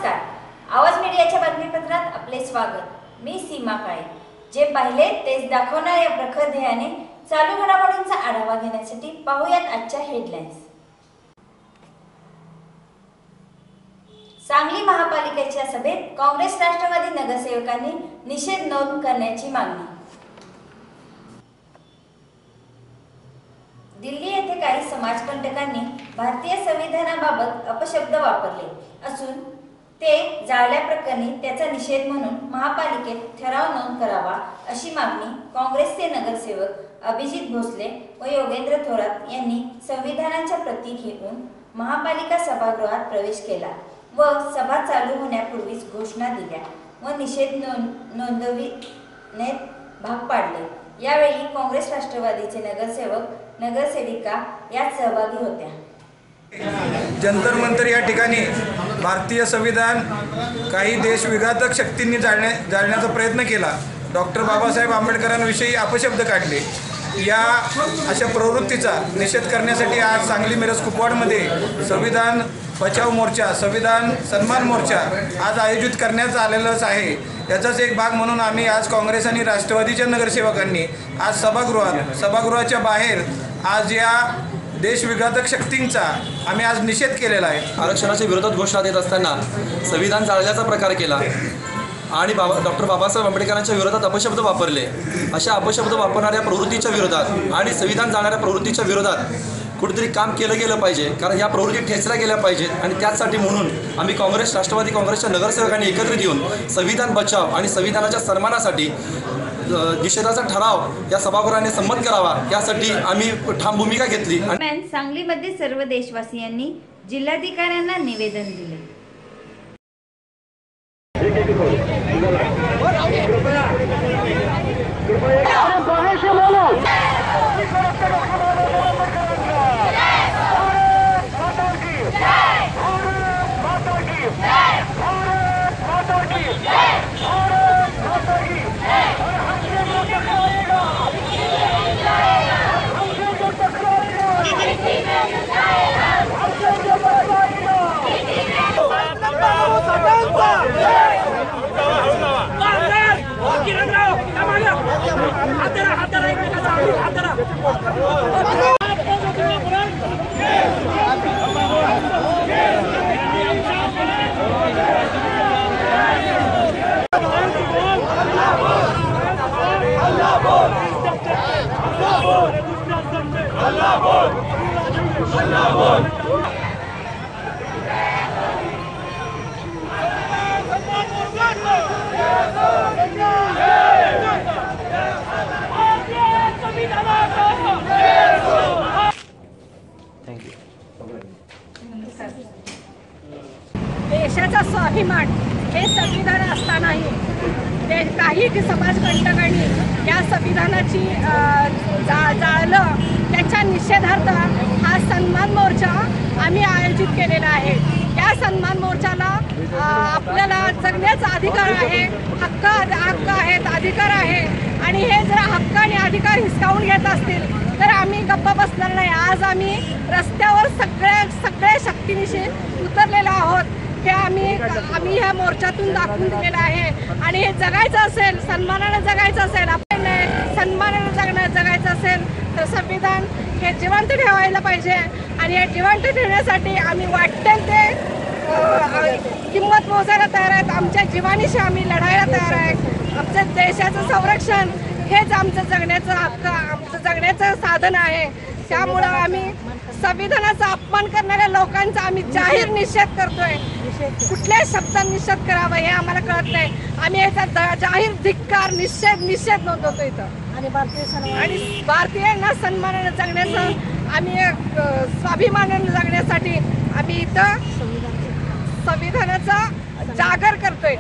नमस्कार, आवाज मीडियाच्या बातमीपत्रात आपले स्वागत। मी सीमा काळे। जे पाहिले तेच दाखवणार या प्रखर ध्येयाने चालू घडामोडींचा आढावा घेण्यासाठी पाहूयात आजच्या हेडलाईन्स। सांगली महापालिकेच्या सभेत काँग्रेस राष्ट्रवादी नगरसेवकांनी निषेध नोंद करण्याची मागणी। दिल्ली येथे काही समाजकंटकांनी भारतीय संविधानाबाबत अपशब्द वापरले असून ते जाळल्याप्रकरणी त्याचा निषेध म्हणून महापालिकेत ठराव नोंद करावा अशी मागणी काँग्रेसचे नगरसेवक अभिजित भोसले व योगेंद्र थोरात यांनी संविधानाच्या प्रती घेऊन महापालिका सभागृहात प्रवेश केला व सभा चालू होण्यापूर्वीच घोषणा दिल्या व निषेध नोंदविण्यात भाग पाडले। यावेळी काँग्रेस राष्ट्रवादीचे नगरसेवक नगरसेविका यात सहभागी होत्या। जंतर मंतर या ठिकाणी भारतीय संविधान काही देशविघातक शक्तींनी जाळण्याचा प्रयत्न केला। डॉक्टर बाबासाहेब आंबेडकरांविषयी अपशब्द काढले। या अशा प्रवृत्तीचा निषेध करण्यासाठी आज सांगली मिरज कुपवाडमध्ये संविधान बचाव मोर्चा, संविधान सन्मान मोर्चा आज आयोजित करण्यात आलेलाच आहे। याचाच एक भाग म्हणून आम्ही आज काँग्रेस आणि राष्ट्रवादीच्या नगरसेवकांनी आज सभागृहाच्या बाहेर आज या देशविघातक शक्तींचा आम्ही आज निषेध केलेला आहे। आरक्षणाच्या विरोधात घोषणा देत असताना संविधान जाळल्याचा प्रकार केला आणि डॉक्टर बाबासाहेब आंबेडकरांच्या विरोधात अपशब्द वापरले। अशा अपशब्द वापरणाऱ्या प्रवृत्तीच्या विरोधात आणि संविधान जाळणाऱ्या प्रवृत्तीच्या विरोधात कुठेतरी काम केलं गेलं पाहिजे, कारण या प्रवृत्ती ठेचल्या गेल्या पाहिजेत आणि त्याचसाठी म्हणून आम्ही राष्ट्रवादी काँग्रेसच्या नगरसेवकांनी एकत्रित येऊन संविधान बचाव आणि संविधानाच्या सन्मानासाठी निषेधाचा ठराव या सभागृहाने संमत करावा यासाठी आम्ही ठाम भूमिका घेतली। सांगलीमध्ये सर्व देशवासियांनी जिल्हाधिकाऱ्यांना निवेदन दिले। देशाचा स्वाभिमान हे संविधान असतानाही काही समाजकंटकांनी या संविधानाची जाळलं, त्याच्या निषेधार्थ हा सन्मान मोर्चा आम्ही आयोजित केलेला आहे। या सन्मान मोर्चाला आपल्याला जगण्याचा अधिकार आहे, हक्क आहेत, अधिकार आहे आणि हे जर हक्क आणि अधिकार हिसकावून घेत असतील तर आम्ही गप्प बसणार नाही। आज आम्ही रस्त्यावर सगळे शक्तीनिशी उतरलेलो आहोत हे आम्ही ह्या मोर्चातून दाखवून दिलेलं आहे आणि हे जगायचं असेल, सन्मानाने जगायचं असेल, आपण सन्मानाने जगायचं असेल तर संविधान हे जिवंत ठेवायला पाहिजे आणि हे जिवंत ठेवण्यासाठी आम्ही वाटेल ते किंमत मोजायला तयार आहेत। आमच्या जीवानीशी आम्ही लढायला तयार आहे। आमच्या देशाचं संरक्षण हेच आमचं जगण्याचं हक्क, आमचं जगण्याचं साधन आहे। त्यामुळं आम्ही संविधानाचा अपमान करणाऱ्या लोकांचा आम्ही जाहीर निषेध करतोय। कुठल्या शब्दात निषेध करावा हे आम्हाला कळत नाही। आम्ही याचा जाहीर धिक्कार निषेध नोंदवतो इथं आणि भारतीयांना सन्मानाने जगण्याचं आम्ही स्वाभिमानाने जगण्यासाठी आम्ही इथं संविधानाचा जागर करतोय।